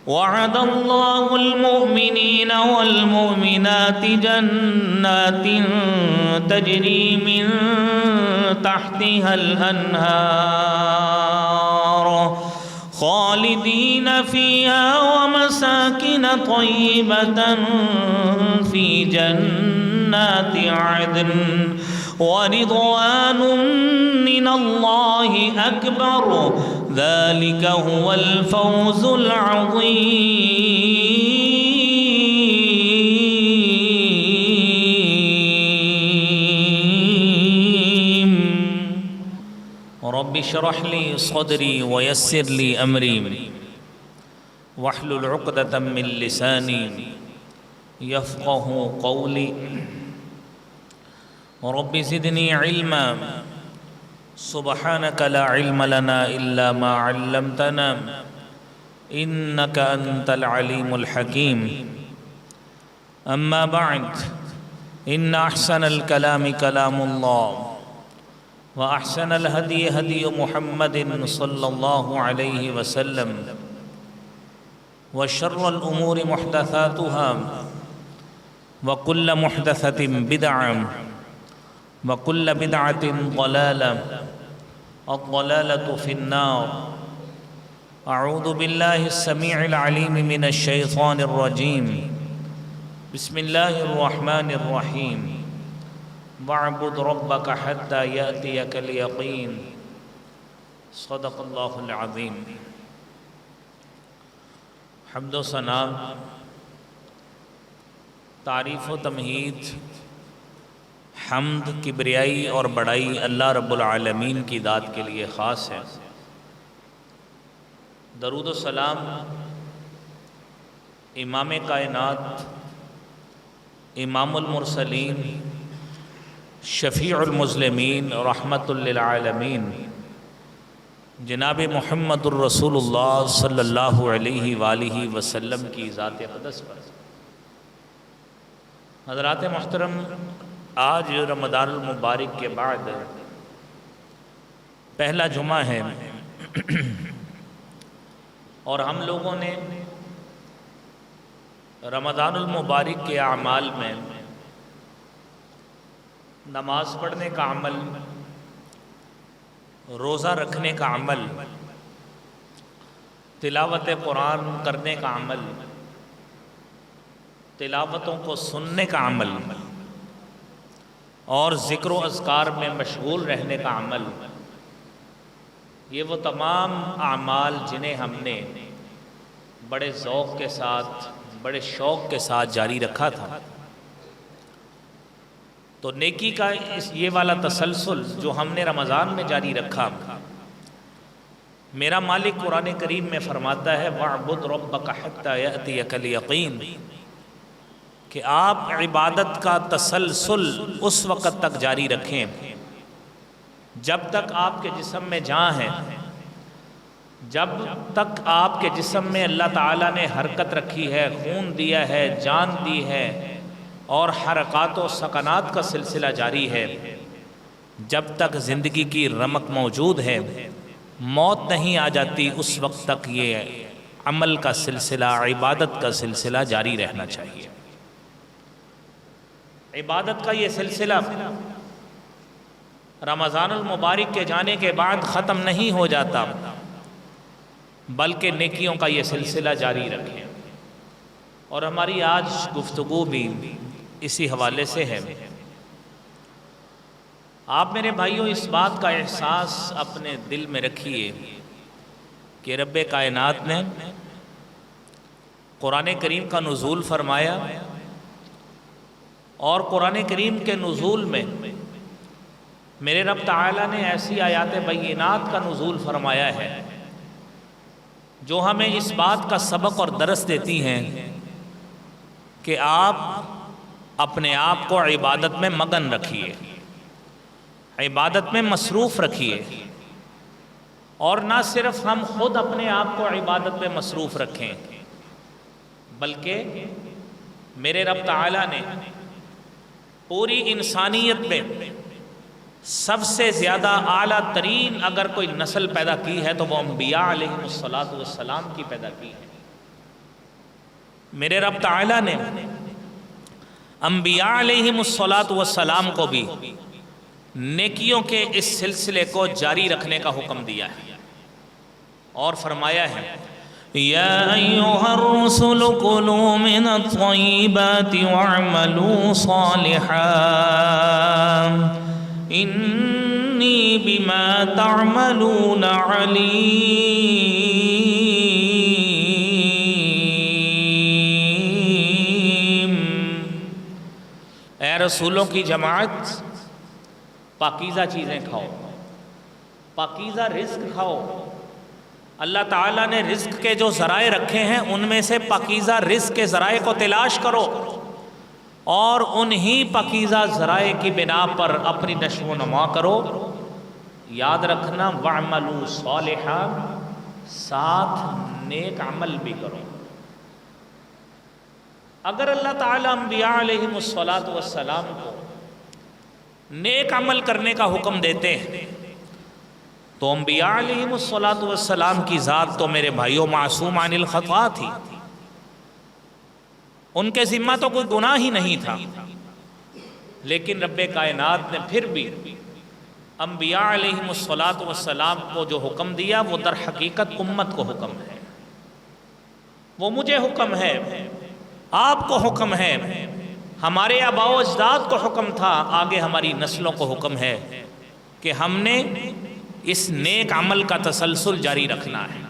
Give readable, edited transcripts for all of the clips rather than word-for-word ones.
وعد الله المؤمنين والمؤمنات جنات تجري من تحتها الأنهار خالدين فيها ومساكن طيبة في جنات عدن ورضوان من الله أكبر ذلك هو الفوز العظيم رب اشرح لي صدري ويسر لي أمري واحلل عقدة من لساني يفقه قولي رب زدني علما سبحانك لا علم لنا إلا ما علمتنا إنك أنت العليم الحكيم أما بعد إن أحسن الكلام كلام الله وأحسن الهدي هدي محمد صلى الله عليه وسلم وشر الأمور محدثاتها وكل محدثة بدعة وكل بدعة ضلالة الضلالة في النار أعوذ بالله السميع العليم من الشيطان الرجيم بسم الله الرحمن الرحيم واعبد ربك حتى يأتيك اليقين صدق الله العظيم حمد و ثنا تعریف و تمہید حمد کبریائی اور بڑائی اللہ رب العالمین کی ذات کے لیے خاص ہے۔ درود و سلام امام کائنات امام المرسلین شفیع المذنبین رحمت للعالمین جناب محمد الرسول اللہ صلی اللہ علیہ وآلہ وسلم کی ذات اقدس پر۔ حضرات محترم، آج رمضان المبارک کے بعد پہلا جمعہ ہے اور ہم لوگوں نے رمضان المبارک کے اعمال میں نماز پڑھنے کا عمل، روزہ رکھنے کا عمل، تلاوت قرآن کرنے کا عمل، تلاوتوں کو سننے کا عمل اور ذکر و اذکار میں مشغول رہنے کا عمل، یہ وہ تمام اعمال جنہیں ہم نے بڑے ذوق کے ساتھ، بڑے شوق کے ساتھ جاری رکھا تھا۔ تو نیکی کا یہ والا تسلسل جو ہم نے رمضان میں جاری رکھا، میرا مالک قرآن کریم میں فرماتا ہے وَاعْبُدْ رَبَّكَ حَتَّى يَأْتِيَكَ الْيَقِينُ، کہ آپ عبادت کا تسلسل اس وقت تک جاری رکھیں جب تک آپ کے جسم میں جان ہے، جب تک آپ کے جسم میں اللہ تعالیٰ نے حرکت رکھی ہے، خون دیا ہے، جان دی ہے اور حرکات و سکنات کا سلسلہ جاری ہے، جب تک زندگی کی رمق موجود ہے، موت نہیں آ جاتی، اس وقت تک یہ عمل کا سلسلہ، عبادت کا سلسلہ جاری رہنا چاہیے۔ عبادت کا یہ سلسلہ رمضان المبارک کے جانے کے بعد ختم نہیں ہو جاتا، بلکہ نیکیوں کا یہ سلسلہ جاری رکھیں۔ اور ہماری آج گفتگو بھی اسی حوالے سے ہے۔ آپ میرے بھائیوں اس بات کا احساس اپنے دل میں رکھیے کہ رب کائنات نے قرآن کریم کا نزول فرمایا اور قرآن کریم کے نزول میں میرے رب تعالیٰ نے ایسی آیات بینات کا نزول فرمایا ہے جو ہمیں اس بات کا سبق اور درس دیتی ہیں کہ آپ اپنے آپ کو عبادت میں مگن رکھیے، عبادت میں مصروف رکھیے، اور نہ صرف ہم خود اپنے آپ کو عبادت میں مصروف رکھیں بلکہ میرے رب تعالیٰ نے پوری انسانیت میں سب سے زیادہ اعلیٰ ترین اگر کوئی نسل پیدا کی ہے تو وہ انبیاء علیہ الصلوۃ والسلام کی پیدا کی ہے۔ میرے رب تعالیٰ نے انبیاء علیہم الصلاۃ والسلام کو بھی نیکیوں کے اس سلسلے کو جاری رکھنے کا حکم دیا ہے اور فرمایا ہے یا ایھا الرسل کلوا من الطیبات واعملوا صالحا انی بما تعملون علیم۔ اے رسولوں کی جماعت، پاکیزہ چیزیں کھاؤ، پاکیزہ رزق کھاؤ۔ اللہ تعالیٰ نے رزق کے جو ذرائع رکھے ہیں ان میں سے پاکیزہ رزق کے ذرائع کو تلاش کرو اور انہی پاکیزہ ذرائع کی بنا پر اپنی نشو و نما کرو۔ یاد رکھنا وَاعْمَلُوا صَالِحًا، ساتھ نیک عمل بھی کرو۔ اگر اللہ تعالیٰ انبیاء علیہم السلام کو نیک عمل کرنے کا حکم دیتے ہیں تو انبیاء علیہم السلام کی ذات تو میرے بھائیوں معصوم عن الخطا تھی، ان کے ذمہ تو کوئی گناہ ہی نہیں تھا، لیکن رب کائنات نے پھر بھی انبیاء علیہم السلام کو جو حکم دیا وہ در حقیقت امت کو حکم ہے، وہ مجھے حکم ہے، آپ کو حکم ہے، ہمارے آباء و اجداد کو حکم تھا، آگے ہماری نسلوں کو حکم ہے کہ ہم نے اس نیک عمل کا تسلسل جاری رکھنا ہے۔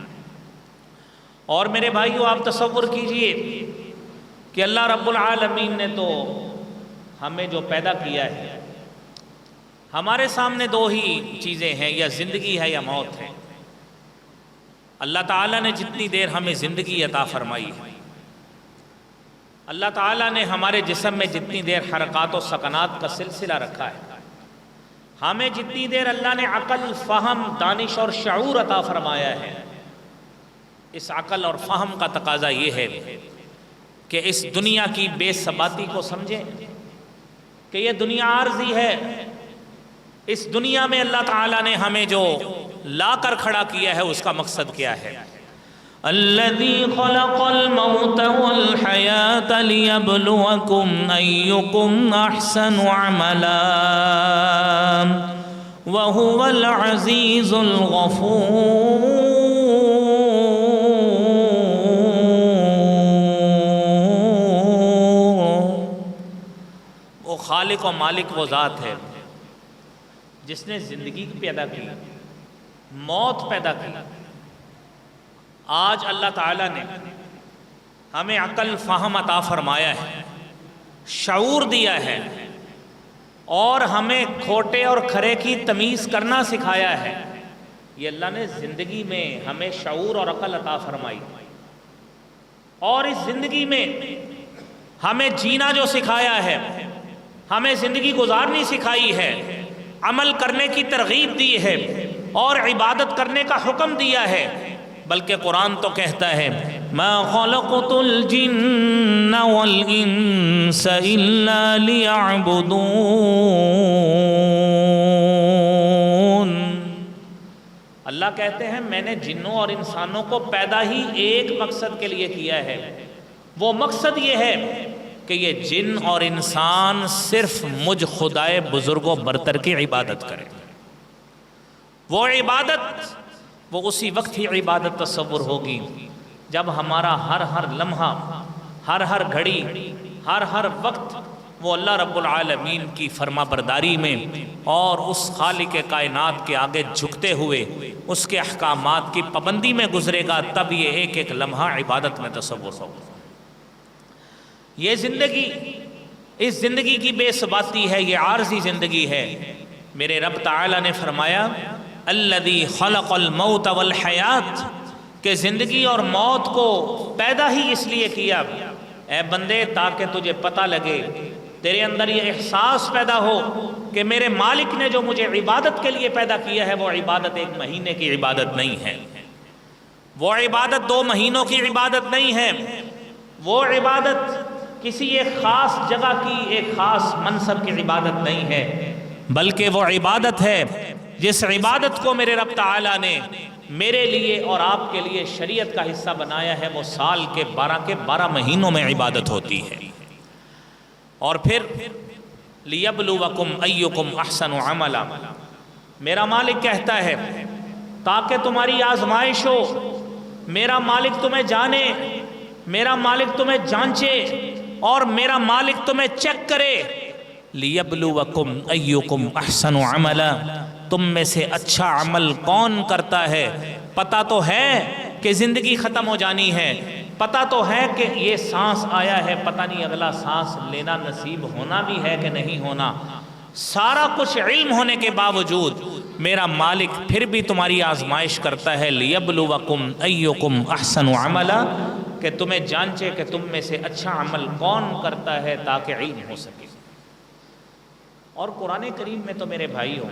اور میرے بھائیو آپ تصور کیجئے کہ اللہ رب العالمین نے تو ہمیں جو پیدا کیا ہے، ہمارے سامنے دو ہی چیزیں ہیں، یا زندگی ہے یا موت ہے۔ اللہ تعالیٰ نے جتنی دیر ہمیں زندگی عطا فرمائی ہے، اللہ تعالیٰ نے ہمارے جسم میں جتنی دیر حرکات و سکنات کا سلسلہ رکھا ہے، ہمیں جتنی دیر اللہ نے عقل، فہم، دانش اور شعور عطا فرمایا ہے، اس عقل اور فہم کا تقاضا یہ ہے کہ اس دنیا کی بے ثباتی کو سمجھیں کہ یہ دنیا عارضی ہے۔ اس دنیا میں اللہ تعالیٰ نے ہمیں جو لا کر کھڑا کیا ہے اس کا مقصد کیا ہے؟ الذی خلق الموت والحیاة لیبلوکم ایکم احسن عملا وہو العزیز الغفور۔ وہ خالق و مالک وہ ذات ہے جس نے زندگی پیدا کی، موت پیدا کی۔ آج اللہ تعالیٰ نے ہمیں عقل فہم عطا فرمایا ہے، شعور دیا ہے، اور ہمیں کھوٹے اور کھرے کی تمیز کرنا سکھایا ہے۔ یہ اللہ نے زندگی میں ہمیں شعور اور عقل عطا فرمائی، اور اس زندگی میں ہمیں جینا جو سکھایا ہے، ہمیں زندگی گزارنی سکھائی ہے، عمل کرنے کی ترغیب دی ہے اور عبادت کرنے کا حکم دیا ہے۔ بلکہ قرآن تو کہتا ہے ما خلقت الجن والانس الا لیعبدون۔ اللہ کہتے ہیں میں نے جنوں اور انسانوں کو پیدا ہی ایک مقصد کے لیے کیا ہے، وہ مقصد یہ ہے کہ یہ جن اور انسان صرف مجھ خدائے بزرگ و برتر کی عبادت کریں۔ وہ عبادت وہ اسی وقت ہی عبادت تصور ہوگی جب ہمارا ہر لمحہ، ہر گھڑی، ہر وقت وہ اللہ رب العالمین کی فرما برداری میں اور اس خالق کائنات کے آگے جھکتے ہوئے اس کے احکامات کی پابندی میں گزرے گا، تب یہ ایک لمحہ عبادت میں تصور ہوگا۔ یہ زندگی، اس زندگی کی بے ثباتی ہے، یہ عارضی زندگی ہے۔ میرے رب تعالیٰ نے فرمایا الذی خلق الموت والحیات، کہ زندگی اور موت کو پیدا ہی اس لیے کیا اے بندے تاکہ تجھے پتہ لگے، تیرے اندر یہ احساس پیدا ہو کہ میرے مالک نے جو مجھے عبادت کے لیے پیدا کیا ہے وہ عبادت ایک مہینے کی عبادت نہیں ہے، وہ عبادت 2 مہینوں کی عبادت نہیں ہے، وہ عبادت کسی ایک خاص جگہ کی، ایک خاص منصب کی عبادت نہیں ہے، بلکہ وہ عبادت ہے جس عبادت کو میرے رب تعالیٰ نے میرے لیے اور آپ کے لیے شریعت کا حصہ بنایا ہے وہ سال کے 12 مہینوں میں عبادت ہوتی ہے۔ اور پھر لِيَبْلُوَكُمْ أَيُّكُمْ أَحْسَنُ عَمَلًا، میرا مالک کہتا ہے تاکہ تمہاری آزمائش ہو، میرا مالک تمہیں جانے، میرا مالک تمہیں جانچے اور میرا مالک تمہیں چیک کرے۔ لِيَبْلُوَكُمْ أَيُّكُمْ أَحْسَنُ عَمَلًا، تم میں سے اچھا عمل کون کرتا ہے؟ پتہ تو ہے کہ زندگی ختم ہو جانی ہے، پتہ تو ہے کہ یہ سانس آیا ہے، پتہ نہیں اگلا سانس لینا نصیب ہونا بھی ہے کہ نہیں ہونا، سارا کچھ علم ہونے کے باوجود میرا مالک پھر بھی تمہاری آزمائش کرتا ہے۔ لِيَبْلُوَكُمْ أَيُّكُمْ أَحْسَنُ عَمَلًا، کہ تمہیں جانچے کہ تم میں سے اچھا عمل کون کرتا ہے تاکہ علم ہو سکے۔ اور قرآن کریم میں تو میرے بھائیو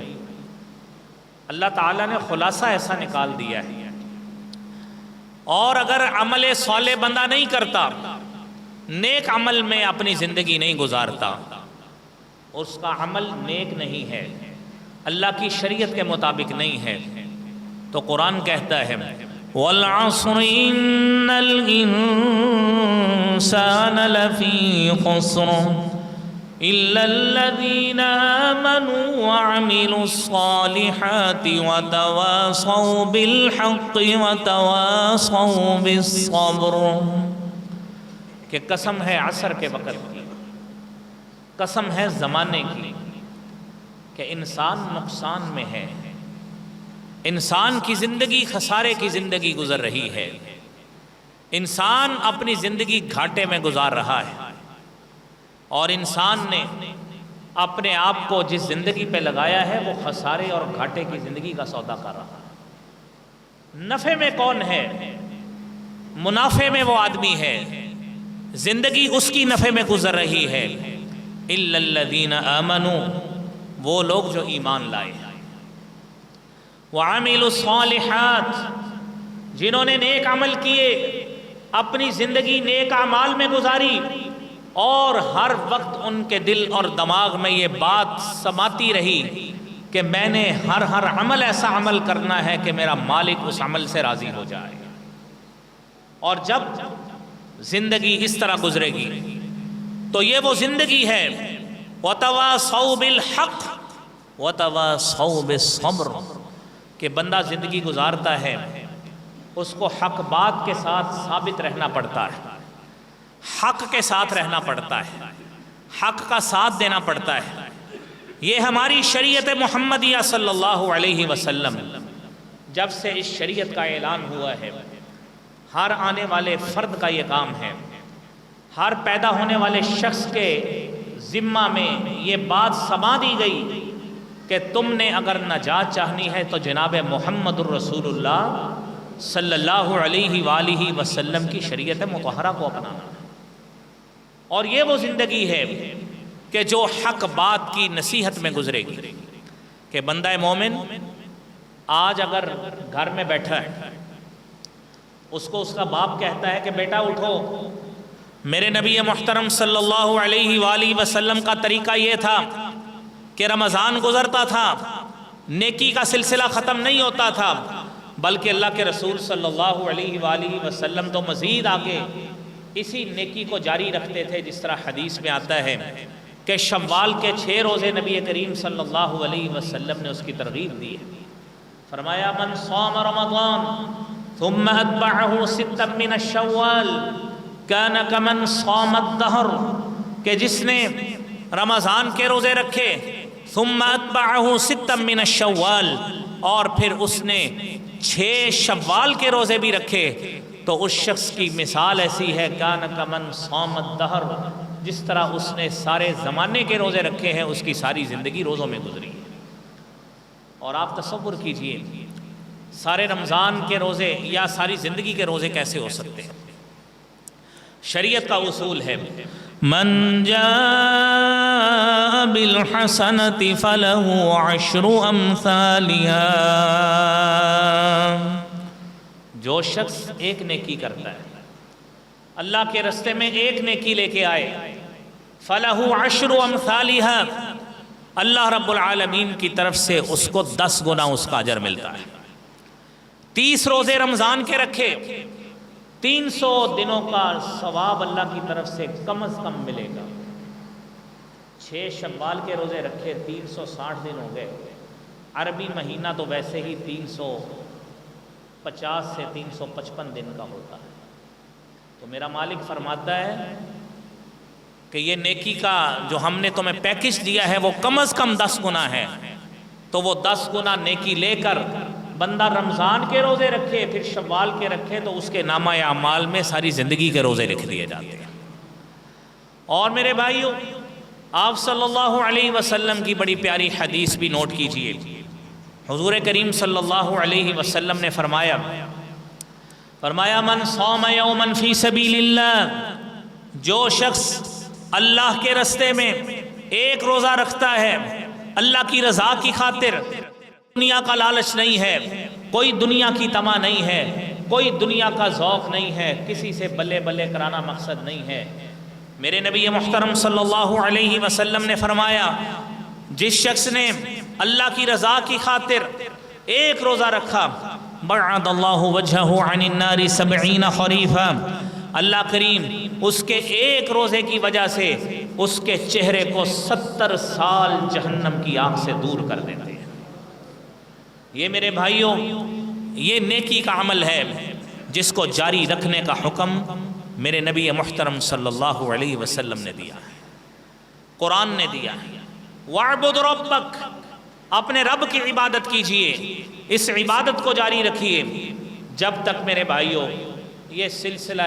اللہ تعالیٰ نے خلاصہ ایسا نکال دیا ہے، اور اگر عمل صالح بندہ نہیں کرتا، نیک عمل میں اپنی زندگی نہیں گزارتا، اس کا عمل نیک نہیں ہے، اللہ کی شریعت کے مطابق نہیں ہے، تو قرآن کہتا ہے وَالْعَصْرِ إِنَّ الْإِنسَانَ لَفِي خُسْرٍ إِلَّا الَّذِينَ آمَنُوا وَعَمِلُوا الصَّالِحَاتِ وَتَوَاصَوْا بِالْحَقِّ وَتَوَاصَوْا بِالصَّبْرِ، کہ قسم ہے عصر کے وقت کی، قسم ہے زمانے کی، کہ انسان نقصان میں ہے، انسان کی زندگی خسارے کی زندگی گزر رہی ہے، انسان اپنی زندگی گھاٹے میں گزار رہا ہے، اور انسان نے اپنے آپ کو جس زندگی پہ لگایا ہے وہ خسارے اور گھاٹے کی زندگی کا سودا کر رہا ہے۔ نفع میں کون ہے؟ منافع میں وہ آدمی ہے، زندگی اس کی نفع میں گزر رہی ہے۔ إِلَّا الَّذِينَ آمَنُوا، وہ لوگ جو ایمان لائے، وَعَمِلُوا الصَّالِحَاتِ، جنہوں نے نیک عمل کیے، اپنی زندگی نیک اعمال میں گزاری، اور ہر وقت ان کے دل اور دماغ میں یہ بات سماتی رہی کہ میں نے ہر عمل ایسا عمل کرنا ہے کہ میرا مالک اس عمل سے راضی ہو جائے۔ اور جب زندگی اس طرح گزرے گی تو یہ وہ زندگی ہے وَتَوَاصَوْا بِالْحَقِّ وَتَوَاصَوْا بِالصَّبْرِ، کہ بندہ زندگی گزارتا ہے، اس کو حق بات کے ساتھ ثابت رہنا پڑتا ہے، حق کے ساتھ رہنا پڑتا ہے، حق کا ساتھ دینا پڑتا ہے۔ یہ ہماری شریعت محمدیہ صلی اللہ علیہ وسلم جب سے اس شریعت کا اعلان ہوا ہے، ہر آنے والے فرد کا یہ کام ہے، ہر پیدا ہونے والے شخص کے ذمہ میں یہ بات سما دی گئی کہ تم نے اگر نجات چاہنی ہے تو جناب محمد الرسول اللہ صلی اللہ علیہ وآلہ وسلم کی شریعت مطہرہ کو اپنانا ہے۔ اور یہ وہ زندگی ہے کہ جو حق بات کی نصیحت میں گزرے گی، کہ بندہ مومن آج اگر گھر میں بیٹھا ہے، اس کو اس کا باپ کہتا ہے کہ بیٹا اٹھو، میرے نبی محترم صلی اللہ علیہ وآلہ وسلم کا طریقہ یہ تھا کہ رمضان گزرتا تھا، نیکی کا سلسلہ ختم نہیں ہوتا تھا، بلکہ اللہ کے رسول صلی اللہ علیہ وآلہ وسلم تو مزید آگے اسی نیکی کو جاری رکھتے تھے، جس طرح حدیث میں آتا ہے کہ شوال کے 6 روزے نبی کریم صلی اللہ علیہ وسلم نے اس کی ترغیب دی ہے۔ فرمایا من صام رمضان ثم اتبعہ 6 من الشوال کان کمن صام الدہر، کہ جس نے رمضان کے روزے رکھے ثم اتبعہ 6 من الشوال، اور پھر اس نے 6 شوال کے روزے بھی رکھے، تو اس شخص کی مثال ایسی ہے کان کمن صام الدہر، جس طرح اس نے سارے زمانے کے روزے رکھے ہیں، اس کی ساری زندگی روزوں میں گزری ہے۔ اور آپ تصور کیجئے سارے رمضان کے روزے یا ساری زندگی کے روزے کیسے ہو سکتے ہیں؟ شریعت کا اصول ہے من جاء بالحسنۃ فلہ 10 امثالها، جو شخص ایک نیکی کرتا ہے، اللہ کے راستے میں ایک نیکی لے کے آئے، فلہ 10 امثالها، اللہ رب العالمین کی طرف سے اس کو 10 گنا اس کا اجر ملتا ہے۔ 30 روزے رمضان کے رکھے، 300 دنوں کا ثواب اللہ کی طرف سے کم از کم ملے گا۔ 6 شوال کے روزے رکھے، 360 دن ہو گئے۔ عربی مہینہ تو ویسے ہی 350 سے 355 دن کا ہوتا ہے۔ تو میرا مالک فرماتا ہے کہ یہ نیکی کا جو ہم نے تمہیں پیکج دیا ہے وہ کم از کم 10 گنا ہے، تو وہ 10 گنا نیکی لے کر بندہ رمضان کے روزے رکھے، پھر شوال کے رکھے، تو اس کے نامہ اعمال میں ساری زندگی کے روزے لکھ دیے جاتے ہیں۔ اور میرے بھائیوں، آپ صلی اللہ علیہ وسلم کی بڑی پیاری حدیث بھی نوٹ کیجئے۔ حضور کریم صلی اللہ علیہ وسلم نے فرمایا من صام یوما فی سبیل اللہ، جو شخص اللہ کے راستے میں ایک روزہ رکھتا ہے اللہ کی رضا کی خاطر، دنیا کا لالچ نہیں ہے، کوئی دنیا کی طمع نہیں ہے، کوئی دنیا کا ذوق نہیں ہے، کسی سے بلے بلے کرانا مقصد نہیں ہے۔ میرے نبی محترم صلی اللہ علیہ وسلم نے فرمایا، جس شخص نے اللہ کی رضا کی خاطر ایک روزہ رکھا، بعد اللہ وجہہ عن النار 70 خریفا، اللہ کریم اس کے ایک روزے کی وجہ سے اس کے چہرے کو 70 سال جہنم کی آگ سے دور کر دیتے ہیں۔ یہ میرے بھائیوں، یہ نیکی کا عمل ہے جس کو جاری رکھنے کا حکم میرے نبی محترم صلی اللہ علیہ وسلم نے دیا ہے، قرآن نے دیا ہے۔ وَاعْبُدْ رَبَّكَ، اپنے رب کی عبادت کیجئے، اس عبادت کو جاری رکھیے جب تک میرے بھائیوں یہ سلسلہ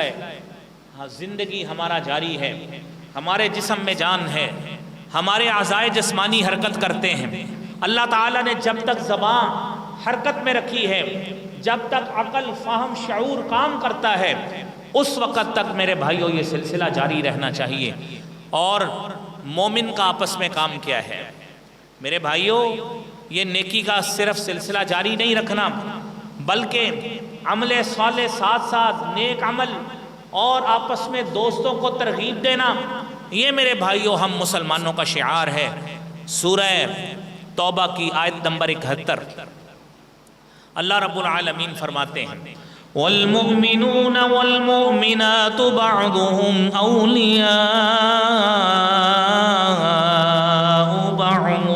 زندگی ہمارا جاری ہے، ہمارے جسم میں جان ہے، ہمارے اعضائے جسمانی حرکت کرتے ہیں۔ اللہ تعالیٰ نے جب تک زبان حرکت میں رکھی ہے، جب تک عقل، فہم، شعور کام کرتا ہے، اس وقت تک میرے بھائیوں یہ سلسلہ جاری رہنا چاہیے۔ اور مومن کا آپس میں کام کیا ہے میرے بھائیوں؟ یہ نیکی کا صرف سلسلہ جاری نہیں رکھنا، بلکہ عمل صالح ساتھ ساتھ نیک عمل اور آپس میں دوستوں کو ترغیب دینا، یہ میرے بھائیوں ہم مسلمانوں کا شعار ہے۔ سورہ توبہ کی آیت نمبر 71 اللہ رب العالمین فرماتے ہیں، وَالْمُؤْمِنُونَ وَالْمُؤْمِنَاتُ بَعْضُهُمْ أَوْلِيَاءُ بَعْضٍ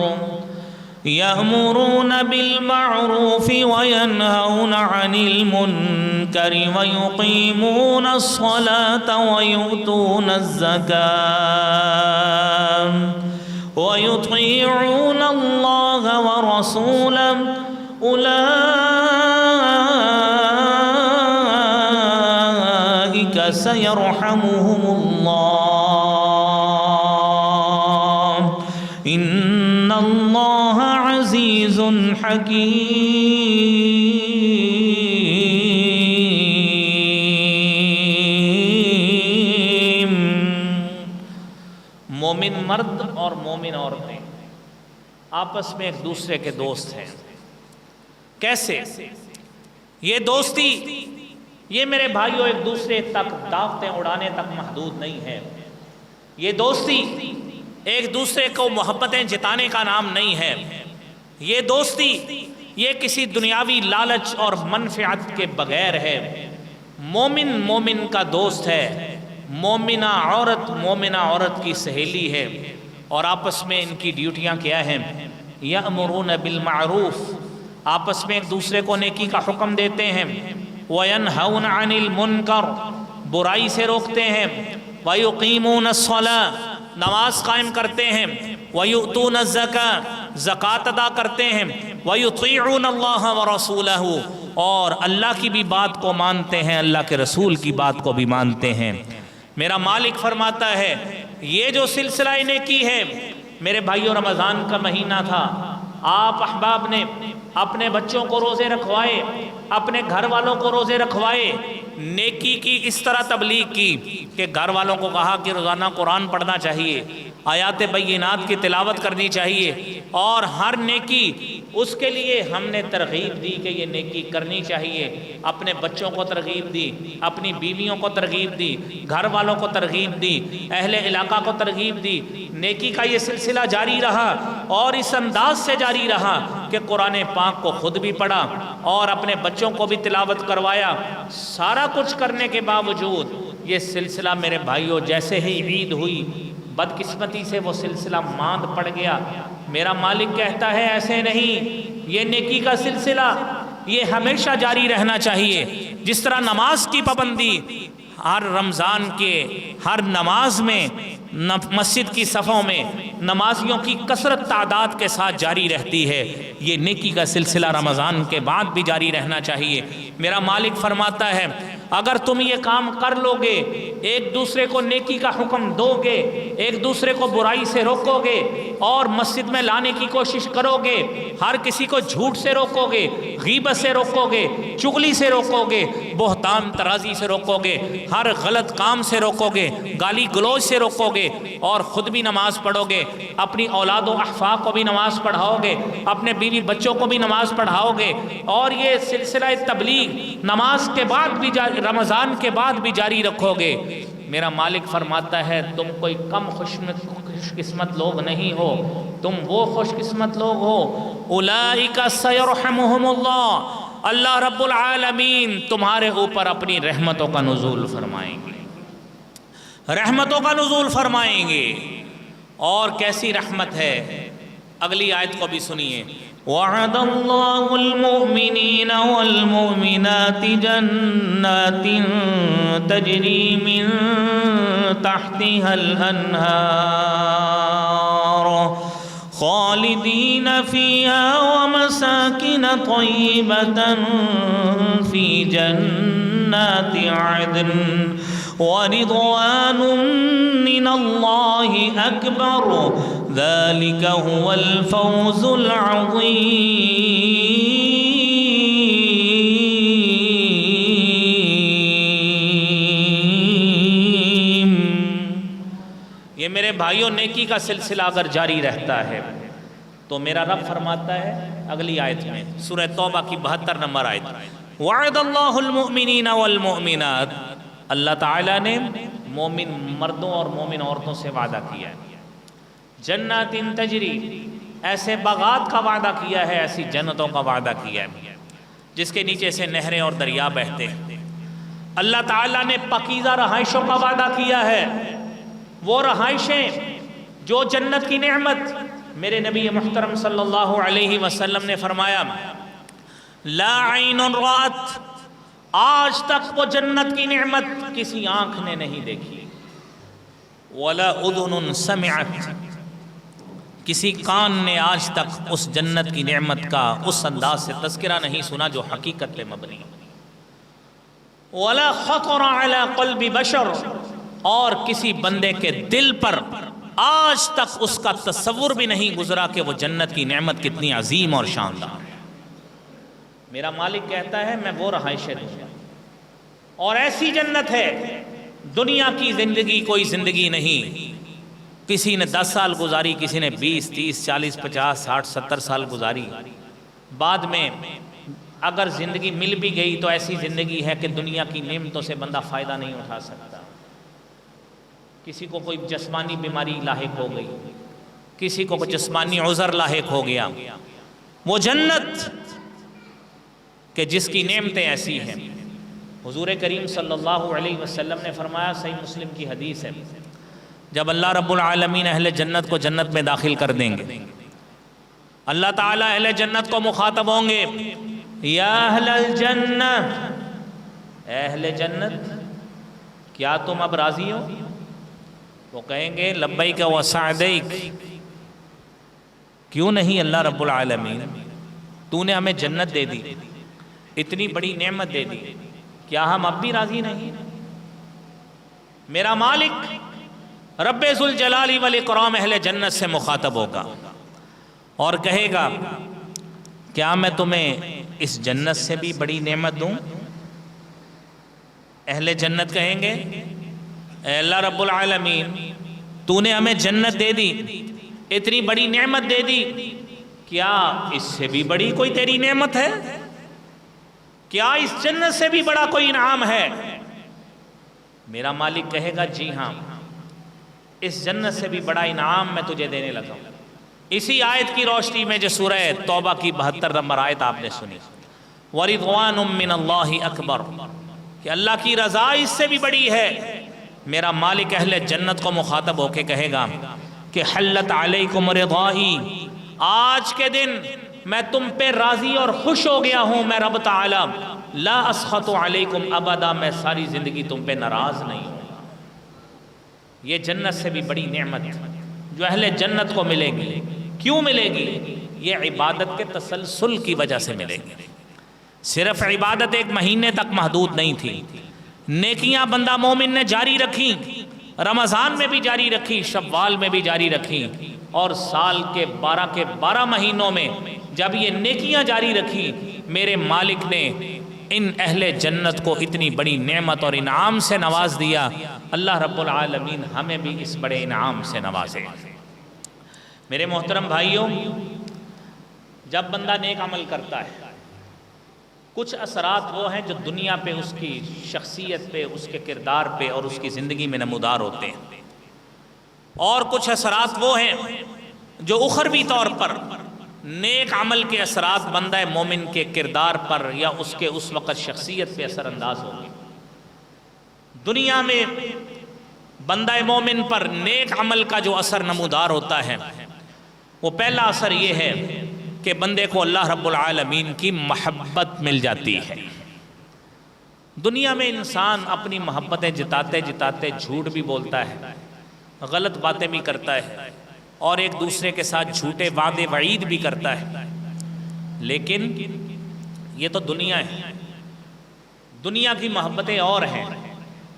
يَأْمُرُونَ بِالْمَعْرُوفِ وَيَنْهَوْنَ عَنِ الْمُنْكَرِ وَيُقِيمُونَ الصَّلَاةَ وَيُؤْتُونَ الزَّكَاةَ وَيُطِيعُونَ اللَّهَ وَرَسُولَهُ أُولَئِكَ سَيَرْحَمُهُمُ اللَّهُ إِنَّ اللَّهَ عَزِيزٌ حَكِيمٌ۔ مومن مرد اور مومن عورتیں آپس میں ایک دوسرے کے دوست ہیں۔ کیسے؟ یہ دوستی، یہ میرے بھائیوں ایک دوسرے تک دعوتیں اڑانے تک محدود نہیں ہے۔ یہ دوستی ایک دوسرے کو محبتیں جتانے کا نام نہیں ہے۔ یہ دوستی یہ کسی دنیاوی لالچ اور منفعت کے بغیر ہے۔ مومن مومن کا دوست ہے، مومنہ عورت کی سہیلی ہے، اور آپس میں ان کی ڈیوٹیاں کیا ہیں؟ یأمرون بالمعروف، آپس میں ایک دوسرے کو نیکی کا حکم دیتے ہیں، وَيَنْهَوْنَ عَنِ الْمُنْكَرِ، برائی سے روکتے ہیں، وَيُقِيمُونَ الصَّلَاةَ، نماز قائم کرتے ہیں، وَيُؤْتُونَ الزَّكَاةَ، زکوٰۃ ادا کرتے ہیں، وَيُطِيعُونَ اللَّهَ وَرَسُولَهُ، اور اللہ کی بھی بات کو مانتے ہیں، اللہ کے رسول کی بات کو بھی مانتے ہیں۔ میرا مالک فرماتا ہے یہ جو سلسلہ نیکی ہے میرے بھائیوں، رمضان کا مہینہ تھا، آپ احباب نے اپنے بچوں کو روزے رکھوائے، اپنے گھر والوں کو روزے رکھوائے، نیکی کی اس طرح تبلیغ کی کہ گھر والوں کو کہا کہ روزانہ قرآن پڑھنا چاہیے، آیات بینات کی تلاوت کرنی چاہیے، اور ہر نیکی اس کے لیے ہم نے ترغیب دی کہ یہ نیکی کرنی چاہیے۔ اپنے بچوں کو ترغیب دی، اپنی بیویوں کو ترغیب دی، گھر والوں کو ترغیب دی، اہل علاقہ کو ترغیب دی۔ نیکی کا یہ سلسلہ جاری رہا، اور اس انداز سے جاری رہا کہ قرآن پاک کو خود بھی پڑھا اور اپنے بچوں کو بھی تلاوت کروایا۔ سارا کچھ کرنے کے باوجود یہ سلسلہ میرے بھائیوں جیسے ہی عید ہوئی، بدقسمتی سے وہ سلسلہ ماند پڑ گیا۔ میرا مالک کہتا ہے ایسے نہیں، یہ نیکی کا سلسلہ یہ ہمیشہ جاری رہنا چاہیے۔ جس طرح نماز کی پابندی ہر رمضان کے ہر نماز میں، مسجد کی صفوں میں نمازیوں کی کثرت تعداد کے ساتھ جاری رہتی ہے، یہ نیکی کا سلسلہ رمضان کے بعد بھی جاری رہنا چاہیے۔ میرا مالک فرماتا ہے اگر تم یہ کام کر لو گے، ایک دوسرے کو نیکی کا حکم دو گے، ایک دوسرے کو برائی سے روکو گے، اور مسجد میں لانے کی کوشش کرو گے، ہر کسی کو جھوٹ سے روکو گے، غیبت سے روکو گے، چغلی سے روکو گے، بہتان ترازی سے روکو گے، ہر غلط کام سے روکو گے، گالی گلوچ سے روکو گے، اور خود بھی نماز پڑھو گے، اپنی اولاد و احفاد کو بھی نماز پڑھاؤ گے، اپنے بیوی بچوں کو بھی نماز پڑھاؤ گے، اور یہ سلسلہ تبلیغ نماز کے بعد بھی رمضان کے بعد بھی جاری رکھو گے، میرا مالک فرماتا ہے تم کوئی کم خوش قسمت لوگ نہیں ہو، تم وہ خوش قسمت لوگ ہو، اولئک سیرحمہم اللہ، اللہ رب العالمین تمہارے اوپر اپنی رحمتوں کا نزول فرمائیں گے، رحمتوں کا نزول فرمائیں گے۔ اور کیسی رحمت ہے، اگلی آیت کو بھی سنیے، وعد اللہ المؤمنین والمؤمنات جنات تجری من تحتها الانہار خالدین فیہا ومساکن طیبتا فی جنات عدن ورضوان من اللہ اکبر ذلك هو الفوز العظیم۔ یہ میرے بھائیوں نیکی کا سلسلہ اگر جاری رہتا ہے تو میرا رب فرماتا ہے اگلی آیت میں، سورہ توبہ کی 72 نمبر آیت، وعد اللہ المؤمنین والمؤمنات، اللہ تعالیٰ نے مومن مردوں اور مومن عورتوں سے وعدہ کیا ہے، جنات تجری، ایسے باغات کا وعدہ کیا ہے، ایسی جنتوں کا وعدہ کیا ہے جس کے نیچے سے نہریں اور دریا بہتے ہیں۔ اللہ تعالیٰ نے پاکیزہ رہائشوں کا وعدہ کیا ہے، وہ رہائشیں جو جنت کی نعمت، میرے نبی محترم صلی اللہ علیہ وسلم نے فرمایا لا عین رأت، آج تک وہ جنت کی نعمت کسی آنکھ نے نہیں دیکھی، ولا اذن سمعت، کسی کان نے آج تک اس جنت کی نعمت کا اس انداز سے تذکرہ نہیں سنا جو حقیقت پہ مبنی، ولا خطر علی قلب بشر، اور کسی بندے کے دل پر آج تک اس کا تصور بھی نہیں گزرا کہ وہ جنت کی نعمت کتنی عظیم اور شاندار ہے۔ میرا مالک کہتا ہے میں وہ رہائشیں دوں گا، اور ایسی جنت ہے، دنیا کی زندگی کوئی زندگی نہیں، کسی نے 10 سال گزاری، کسی نے 20 30 40 50 60 70 سال گزاری، بعد میں اگر زندگی مل بھی گئی تو ایسی زندگی ہے کہ دنیا کی نعمتوں سے بندہ فائدہ نہیں اٹھا سکتا، کسی کو کوئی جسمانی بیماری لاحق ہو گئی، کسی کو کوئی جسمانی عذر لاحق ہو گیا، وہ جنت کہ جس کی نعمتیں ایسی ہیں۔ حضور کریم صلی اللہ علیہ وسلم نے فرمایا، صحیح مسلم کی حدیث ہے، جب اللہ رب العالمین اہل جنت کو جنت میں داخل کر دیں گے، اللہ تعالیٰ اہل جنت کو مخاطب ہوں گے، یا اہل الجنہ، اہل جنت کیا تم اب راضی ہو؟ وہ کہیں گے لبیک و سعدیک، کیوں نہیں اللہ رب العالمین، تو نے ہمیں جنت دے دی، اتنی بڑی نعمت دے دی، کیا ہم اب بھی راضی نہیں؟ میرا مالک رب ذوالجلال والاکرام اہل جنت سے مخاطب ہوگا اور کہے گا کیا میں تمہیں اس جنت سے بھی بڑی نعمت دوں؟ اہل جنت کہیں گے اے اللہ رب العالمین، تو نے ہمیں جنت دے دی، اتنی بڑی نعمت دے دی، کیا اس سے بھی بڑی کوئی تیری نعمت ہے؟ کیا اس جنت سے بھی بڑا کوئی انعام ہے؟ میرا مالک کہے گا جی ہاں، اس جنت سے بھی بڑا انعام میں تجھے دینے لگا ہوں۔ اسی آیت کی روشنی میں جو سورہ توبہ کی 72 نمبر آیت آپ نے سنی، وَرِضْوَانٌ مِّنَ اللَّهِ أَكْبَرُ، کہ اللہ کی رضا اس سے بھی بڑی ہے۔ میرا مالک اہل جنت کو مخاطب ہو کے کہے گا کہ حلت علیکم رضائی، آج کے دن میں تم پہ راضی اور خوش ہو گیا ہوں، میں رب تعالی لا اسخط علیکم ابدا، میں ساری زندگی تم پہ ناراض نہیں ہوں۔ یہ جنت سے بھی بڑی نعمت جو اہل جنت کو ملے گی، کیوں ملے گی؟ یہ عبادت کے تسلسل کی وجہ سے ملے گی۔ صرف عبادت ایک مہینے تک محدود نہیں تھی، نیکیاں بندہ مومن نے جاری رکھی، رمضان میں بھی جاری رکھی، شوال میں بھی جاری رکھی، اور سال کے 12 مہینوں میں جب یہ نیکیاں جاری رکھی، میرے مالک نے ان اہل جنت کو اتنی بڑی نعمت اور انعام سے نواز دیا۔ اللہ رب العالمین ہمیں بھی اس بڑے انعام سے نوازے۔ میرے محترم بھائیوں، جب بندہ نیک عمل کرتا ہے، کچھ اثرات وہ ہیں جو دنیا پہ اس کی شخصیت پہ، اس کے کردار پہ اور اس کی زندگی میں نمودار ہوتے ہیں، اور کچھ اثرات وہ ہیں جو اخروی طور پر نیک عمل کے اثرات بندہ مومن کے کردار پر یا اس کے اس وقت شخصیت پہ اثر انداز ہوگی۔ دنیا میں بندہ مومن پر نیک عمل کا جو اثر نمودار ہوتا ہے، وہ پہلا اثر یہ ہے کہ بندے کو اللہ رب العالمین کی محبت مل جاتی ہے۔ دنیا میں انسان اپنی محبتیں جتاتے جتاتے جھوٹ بھی بولتا ہے، غلط باتیں بھی کرتا ہے، اور ایک دوسرے کے ساتھ جھوٹے وعدے وعید بھی کرتا ہے، لیکن یہ تو دنیا ہے۔ دنیا کی محبتیں اور ہیں۔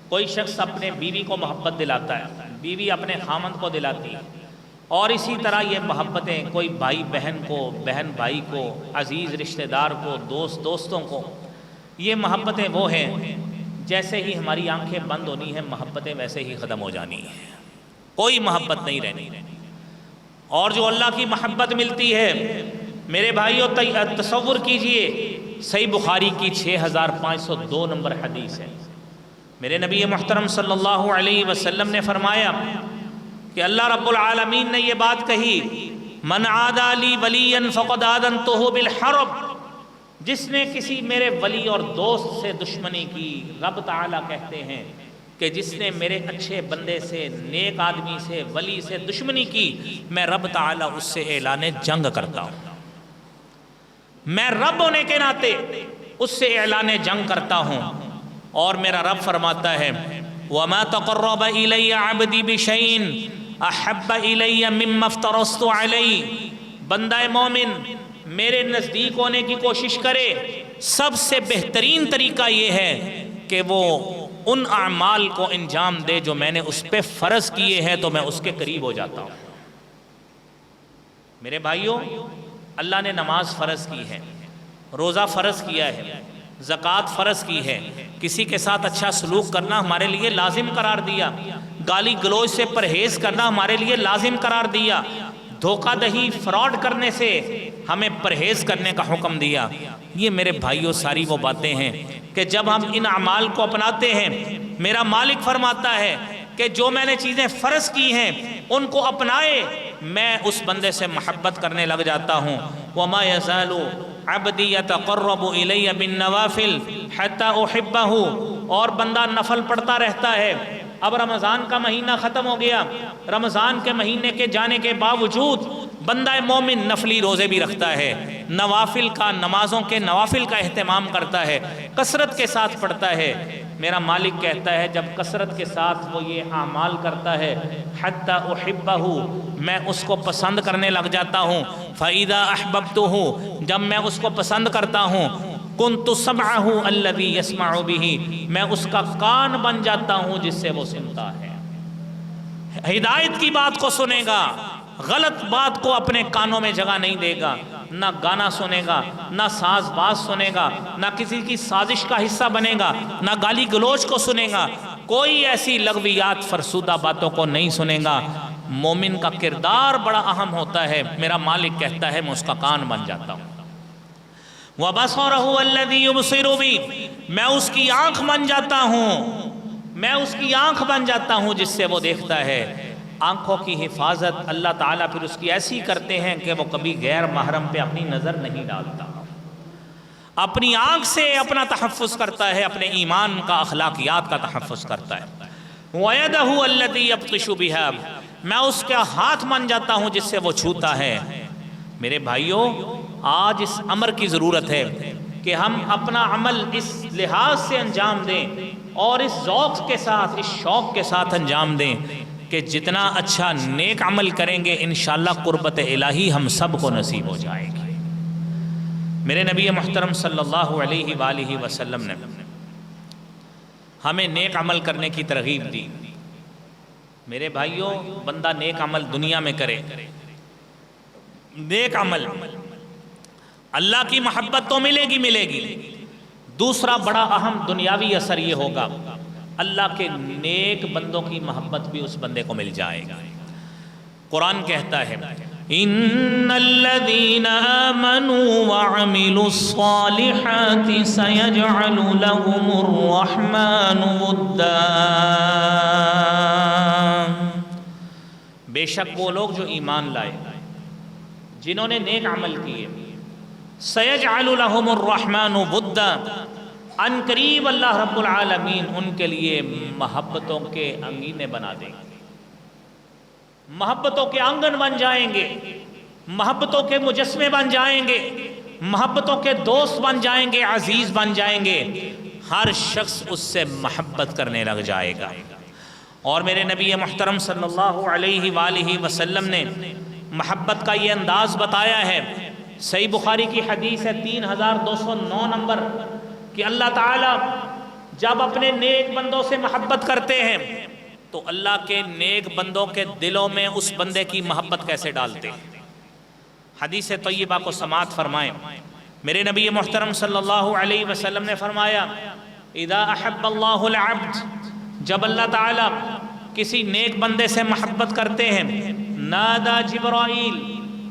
کوئی شخص اپنے بیوی کو محبت دلاتا ہے، بیوی اپنے خامند کو دلاتی ہے، اور اسی طرح یہ محبتیں کوئی بھائی بہن کو، بہن بھائی کو، عزیز رشتہ دار کو، دوست دوستوں کو، یہ محبتیں وہ ہیں جیسے ہی ہماری آنکھیں بند ہونی ہیں، محبتیں ویسے ہی ختم ہو جانی ہیں، کوئی محبت نہیں رہنی۔ اور جو اللہ کی محبت ملتی ہے میرے بھائیوں، تصور کیجئے، صحیح بخاری کی 6502 نمبر حدیث ہے۔ میرے نبی محترم صلی اللہ علیہ وسلم نے فرمایا کہ اللہ رب العالمین نے یہ بات کہی، من عادی لی ولیا فقد آذنتہ بالحرب، جس نے کسی میرے ولی اور دوست سے دشمنی کی، رب تعالیٰ کہتے ہیں کہ جس نے میرے اچھے بندے سے، نیک آدمی سے، ولی سے دشمنی کی، میں رب تعالیٰ اس سے اعلان جنگ کرتا ہوں۔ میں رب ہونے کے ناطے اس سے اعلان جنگ کرتا ہوں، اور میرا رب فرماتا ہے وَمَا تَقَرَّبَ إِلَيَّ عَبْدِي بِشَيْءٍ أَحَبَّ إِلَيَّ مِمَّا افْتَرَضْتُ عَلَيْهِ، بندہ مومن میرے نزدیک ہونے کی کوشش کرے، سب سے بہترین طریقہ یہ ہے کہ وہ ان اعمال کو انجام دے جو میں نے اس پہ فرض کیے ہیں، تو میں اس کے قریب ہو جاتا ہوں۔ میرے بھائیوں، اللہ نے نماز فرض کی ہے، روزہ فرض کیا ہے، زکوٰۃ فرض کی ہے، کسی کے ساتھ اچھا سلوک کرنا ہمارے لیے لازم قرار دیا، گالی گلوچ سے پرہیز کرنا ہمارے لیے لازم قرار دیا، دھوکہ دہی فراڈ کرنے سے ہمیں پرہیز کرنے کا حکم دیا۔ یہ میرے بھائیوں ساری وہ باتیں ہیں کہ جب ہم ان اعمال کو اپناتے ہیں، میرا مالک فرماتا ہے کہ جو میں نے چیزیں فرض کی ہیں ان کو اپنائے، میں اس بندے سے محبت کرنے لگ جاتا ہوں۔ وَمَا يَزَالُ عَبْدِي يَتَقَرَّبُ إِلَيَّ بِالنَّوَافِلِ حَتَّى أُحِبَّهُ، اور بندہ نفل پڑھتا رہتا ہے۔ اب رمضان کا مہینہ ختم ہو گیا، رمضان کے مہینے کے جانے کے باوجود بندہ مومن نفلی روزے بھی رکھتا ہے، نوافل کا، نمازوں کے نوافل کا اہتمام کرتا ہے، کثرت کے ساتھ پڑھتا ہے۔ میرا مالک کہتا ہے جب کثرت کے ساتھ وہ یہ اعمال کرتا ہے، حَتَّى أُحِبَّهُ، میں اس کو پسند کرنے لگ جاتا ہوں۔ فَإِذَا أَحْبَبْتُهُ، جب میں اس کو پسند کرتا ہوں، كُنْتُ سَمْعَهُ الَّذِي يَسْمَعُ بِهِ، میں اس کا کان بن جاتا ہوں جس سے وہ سنتا ہے۔ ہدایت کی بات کو سنے گا، غلط بات کو اپنے کانوں میں جگہ نہیں دے گا، نہ گانا سنے گا، نہ ساز باز سنے گا، نہ کسی کی سازش کا حصہ بنے گا، نہ گالی گلوچ کو سنے گا، کوئی ایسی لغویات فرسودہ باتوں کو نہیں سنے گا۔ مومن کا کردار بڑا اہم ہوتا ہے۔ میرا مالک کہتا ہے میں اس کا کان بن جاتا ہوں۔ وَبَصَرَهُ الَّذِي يُبْصِرُ بِهِ، میں اس کی آنکھ بن جاتا ہوں، میں اس کی آنکھ بن جاتا ہوں جس سے وہ دیکھتا ہے۔ آنکھوں کی حفاظت اللہ تعالیٰ پھر اس کی ایسی کرتے ہیں کہ وہ کبھی غیر محرم پہ اپنی نظر نہیں ڈالتا، اپنی آنکھ سے اپنا تحفظ کرتا ہے، اپنے ایمان کا اخلاقیات کا تحفظ کرتا ہے۔ وَيَدَهُ الَّتِي يَبْطِشُ بِهَا، میں اس کا ہاتھ بن جاتا ہوں جس سے وہ چھوتا ہے۔ میرے بھائیوں، آج اس امر کی ضرورت ہے کہ ہم اپنا عمل اس لحاظ سے انجام دیں اور اس ذوق کے ساتھ، اس شوق کے ساتھ انجام دیں کہ جتنا اچھا نیک عمل کریں گے انشاءاللہ قربت الہی ہم سب کو نصیب ہو جائے گی۔ میرے نبی محترم صلی اللہ علیہ وآلہ وسلم نے ہمیں نیک عمل کرنے کی ترغیب دی۔ میرے بھائیوں، بندہ نیک عمل دنیا میں کرے، نیک عمل اللہ کی محبت تو ملے گی، دوسرا بڑا اہم دنیاوی اثر یہ ہوگا، اللہ کے نیک بندوں کی محبت بھی اس بندے کو مل جائے گا۔ قرآن کہتا ہے ان الذین آمنوا وعملوا الصالحات سیجعل لهم الرحمن ودا، بے شک وہ لوگ جو ایمان لائے، جنہوں نے نیک عمل کیے، سیجعل لهم الرحمن ودا، ان قریب اللہ رب العالمین ان کے لیے محبتوں کے انگینے بنا دیں گے، محبتوں کے آنگن بن جائیں گے، محبتوں کے مجسمے بن جائیں گے، محبتوں کے دوست بن جائیں گے، عزیز بن جائیں گے، ہر شخص اس سے محبت کرنے لگ جائے گا۔ اور میرے نبی محترم صلی اللہ علیہ وآلہ وسلم نے محبت کا یہ انداز بتایا ہے۔ صحیح بخاری کی حدیث ہے 3209 نمبر، کہ اللہ تعالیٰ جب اپنے نیک بندوں سے محبت کرتے ہیں تو اللہ کے نیک بندوں کے دلوں میں اس بندے کی محبت کیسے ڈالتے ہیں۔ حدیث طیبہ کو سماعت فرمائیں۔ میرے نبی محترم صلی اللہ علیہ وسلم نے فرمایا اذا احب اللہ العبد، جب اللہ تعالیٰ کسی نیک بندے سے محبت کرتے ہیں، نادا جبرائیل،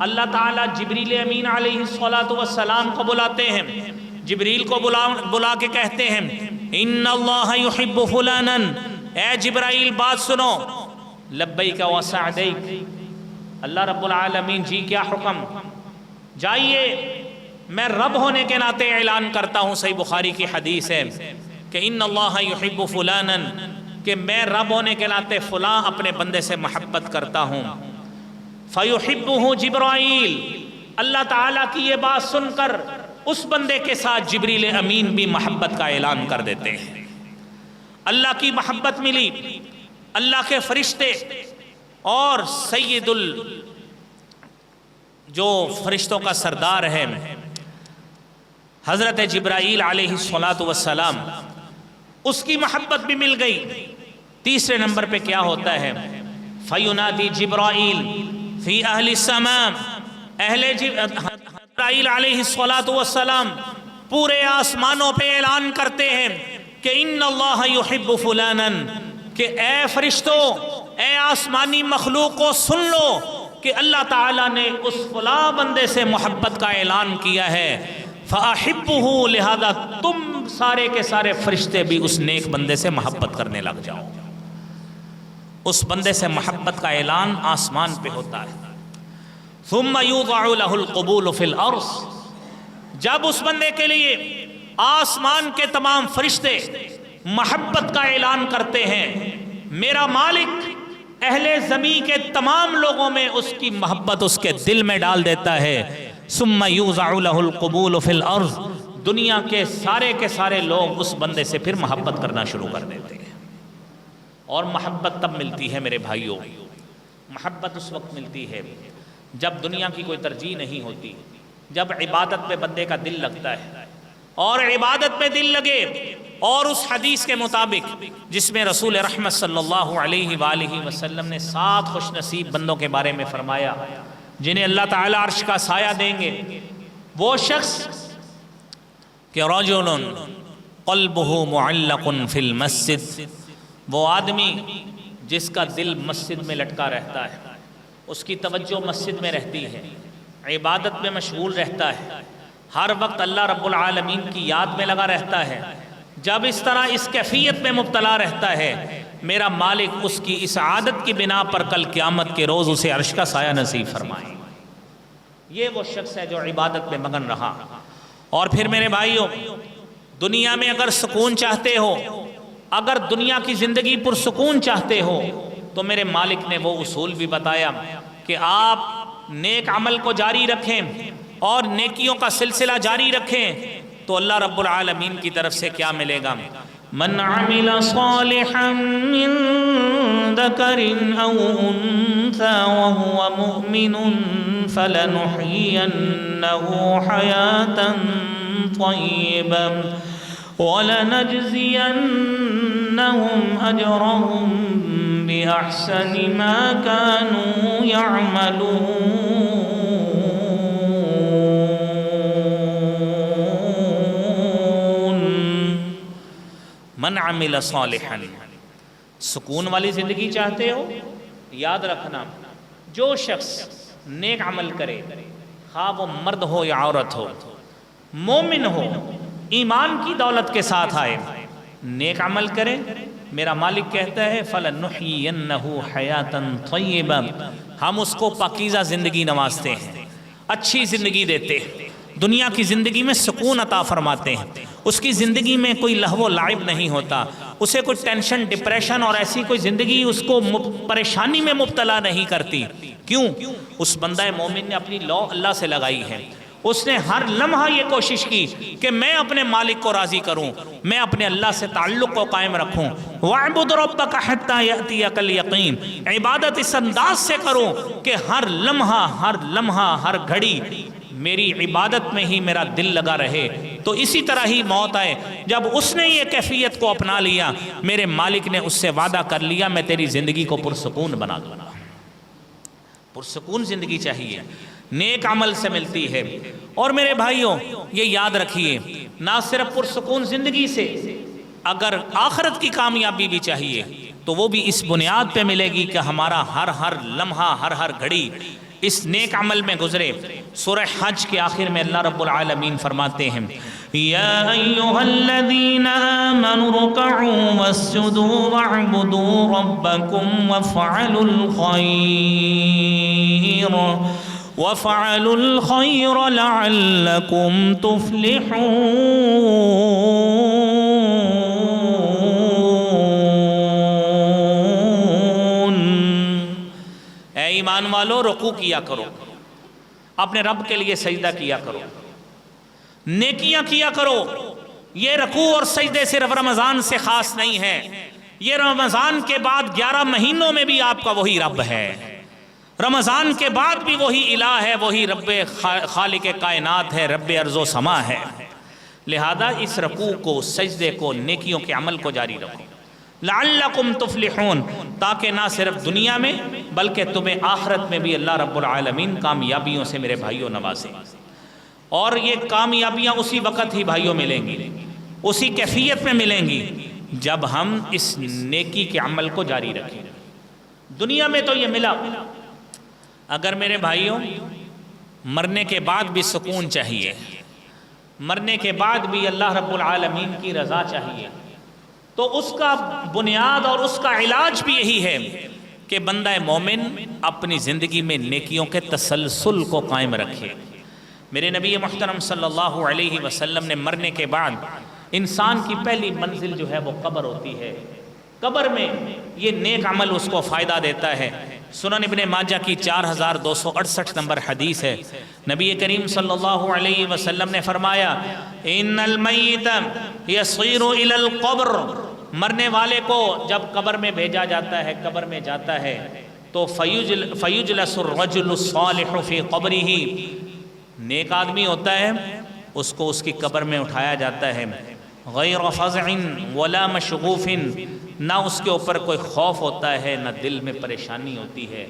اللہ تعالیٰ جبریل امین علیہ السلام کو بلاتے ہیں، جبریل کو بلا کے کہتے ہیں ان اللہ یحب فلانا، اے جبرائیل بات سنو، لبیک و سعدیک، اللہ رب العالمین جی کیا حکم، جائیے میں رب ہونے کے ناطے اعلان کرتا ہوں، صحیح بخاری کی حدیث ہے کہ ان اللہ یحب فلانا، کہ میں رب ہونے کے ناطے فلاں اپنے بندے سے محبت کرتا ہوں، فیحبہ جبرائیل، اللہ تعالیٰ کی یہ بات سن کر اس بندے کے ساتھ جبریل امین بھی محبت کا اعلان کر دیتے ہیں۔ اللہ کی محبت ملی، اللہ کے فرشتے اور سید جو فرشتوں کا سردار ہے حضرت جبرائیل علیہ السلام، اس کی محبت بھی مل گئی۔ تیسرے نمبر پہ کیا ہوتا ہے، فَيُنَادِي جِبْرَائِيل فِي أَهْلِ السَّمَاءِ، اہل جبرائیل علیہ السلام پورے آسمانوں پہ اعلان کرتے ہیں کہ ان اللہ یحب فلانا، کہ اے فرشتوں، اے آسمانی مخلوق کو سن لو کہ اللہ تعالیٰ نے اس فلاں بندے سے محبت کا اعلان کیا ہے، فَأَحِبُّهُ، لہذا تم سارے کے سارے فرشتے بھی اس نیک بندے سے محبت کرنے لگ جاؤ۔ اس بندے سے محبت کا اعلان آسمان پہ ہوتا ہے۔ ثم یوضع له القبول فی الارض، جب اس بندے کے لیے آسمان کے تمام فرشتے محبت کا اعلان کرتے ہیں، میرا مالک اہل زمین کے تمام لوگوں میں اس کی محبت اس کے دل میں ڈال دیتا ہے۔ ثم یوضع له القبول فی الارض، دنیا کے سارے لوگ اس بندے سے پھر محبت کرنا شروع کر دیتے ہیں۔ اور محبت تب ملتی ہے میرے بھائیوں، محبت اس وقت ملتی ہے جب دنیا کی کوئی ترجیح نہیں ہوتی، جب عبادت پہ بندے کا دل لگتا ہے، اور عبادت پہ دل لگے، اور اس حدیث کے مطابق جس میں رسول رحمت صلی اللہ علیہ وآلہ وسلم نے 7 خوش نصیب بندوں کے بارے میں فرمایا جنہیں اللہ تعالیٰ عرش کا سایہ دیں گے، وہ شخص کہ رجل قلبہ معلق فی المسجد، وہ آدمی جس کا دل مسجد میں لٹکا رہتا ہے، اس کی توجہ مسجد میں رہتی ہے، عبادت میں مشغول رہتا ہے، ہر وقت اللہ رب العالمین کی یاد میں لگا رہتا ہے، جب اس طرح اس کیفیت میں مبتلا رہتا ہے، میرا مالک اس کی اس عادت کی بنا پر کل قیامت کے روز اسے عرش کا سایہ نصیب فرمائے۔ یہ وہ شخص ہے جو عبادت میں مگن رہا۔ اور پھر میرے بھائیوں، دنیا میں اگر سکون چاہتے ہو، اگر دنیا کی زندگی پرسکون چاہتے ہو، تو میرے مالک نے وہ اصول بھی بتایا کہ آپ نیک عمل کو جاری رکھیں اور نیکیوں کا سلسلہ جاری رکھیں، تو اللہ رب العالمین کی طرف سے کیا ملے گا؟ من عمل صالحا من ذکر او انثى وهو مؤمن فلنحيينه حياة طيبة وَلَنَجْزِيَنَّهُمْ أَجْرَهُمْ بِأَحْسَنِ مَا كَانُوا يَعْمَلُونَ۔ من عمل صالحا، سکون والی زندگی چاہتے ہو؟ یاد رکھنا، جو شخص نیک عمل کرے، خواہ وہ مرد ہو یا عورت ہو، مومن ہو، ایمان کی دولت کے ساتھ آئے، نیک عمل کرے، میرا مالک کہتا ہے فَلَنُحْيِيَنَّهُ حَيَاةً طَيِّبًا، ہم اس کو پاکیزہ زندگی نوازتے ہیں، اچھی زندگی دیتے ہیں، دنیا کی زندگی میں سکون عطا فرماتے ہیں، اس کی زندگی میں کوئی لہو و لعب نہیں ہوتا، اسے کوئی ٹینشن، ڈپریشن اور ایسی کوئی زندگی اس کو پریشانی میں مبتلا نہیں کرتی۔ کیوں؟ اس بندہ مومن نے اپنی لو اللہ سے لگائی ہے، اس نے ہر لمحہ یہ کوشش کی کہ میں اپنے مالک کو راضی کروں، میں اپنے اللہ سے تعلق کو قائم رکھوں۔ وَاعْبُدْ رَبَّكَ حَتَّى يَأْتِيَكَ الْيَقِينُ، عبادت اس انداز سے کروں کہ ہر لمحہ ہر گھڑی میری عبادت میں ہی میرا دل لگا رہے، تو اسی طرح ہی موت آئے۔ جب اس نے یہ کیفیت کو اپنا لیا، میرے مالک نے اس سے وعدہ کر لیا میں تیری زندگی کو پرسکون بنا دوں گا۔ پرسکون زندگی چاہیے، نیک عمل سے ملتی ہے۔ اور میرے بھائیوں یہ یاد رکھیے، نہ صرف پرسکون زندگی سے، اگر آخرت کی کامیابی بھی چاہیے تو وہ بھی اس بنیاد پہ ملے گی کہ ہمارا ہر لمحہ ہر گھڑی اس نیک عمل میں گزرے۔ سورہ حج کے آخر میں اللہ رب العالمین فرماتے ہیں یا ایھا الذین آمنوا ارکعوا واسجدوا واعبدوا ربکم وافعلوا الخیر لعلکم تفلحون۔ اے ایمان والو، رکوع کیا کرو، اپنے رب کے لیے سجدہ کیا کرو، نیکیاں کیا کرو۔ یہ رکوع اور سجدے صرف رمضان سے خاص نہیں ہے، یہ رمضان کے بعد 11 مہینوں میں بھی آپ کا وہی رب ہے، رمضان کے بعد بھی وہی الہ ہے، وہی رب خالق کائنات ہے، رب ارض و سما ہے۔ لہذا اس رکوع کو، سجدے کو، نیکیوں کے عمل کو جاری رکھو، لعلکم تفلحون، تاکہ نہ صرف دنیا میں بلکہ تمہیں آخرت میں بھی اللہ رب العالمین کامیابیوں سے میرے بھائیوں نوازے۔ اور یہ کامیابیاں اسی وقت ہی بھائیوں ملیں گی، اسی کیفیت میں ملیں گی جب ہم اس نیکی کے عمل کو جاری رکھیں۔ دنیا میں تو یہ ملا، اگر میرے بھائیوں مرنے کے بعد بھی سکون چاہیے، مرنے کے بعد بھی اللہ رب العالمین کی رضا چاہیے، تو اس کا بنیاد اور اس کا علاج بھی یہی ہے کہ بندہ مومن اپنی زندگی میں نیکیوں کے تسلسل کو قائم رکھے۔ میرے نبی محترم صلی اللہ علیہ وسلم نے مرنے کے بعد انسان کی پہلی منزل جو ہے وہ قبر ہوتی ہے، قبر میں یہ نیک عمل اس کو فائدہ دیتا ہے۔ سنن ابن ماجہ کی 4268 نمبر حدیث ہے، نبی کریم صلی اللہ علیہ وسلم نے فرمایا ان المیت یصیر الی القبر، مرنے والے کو جب قبر میں بھیجا جاتا ہے، قبر میں جاتا ہے، تو فیجلس الرجل الصالح فی قبرہ، نیک آدمی ہوتا ہے اس کو اس کی قبر میں اٹھایا جاتا ہے، غیر فزع ولا مشغوف، نہ اس کے اوپر کوئی خوف ہوتا ہے نہ دل میں پریشانی ہوتی ہے۔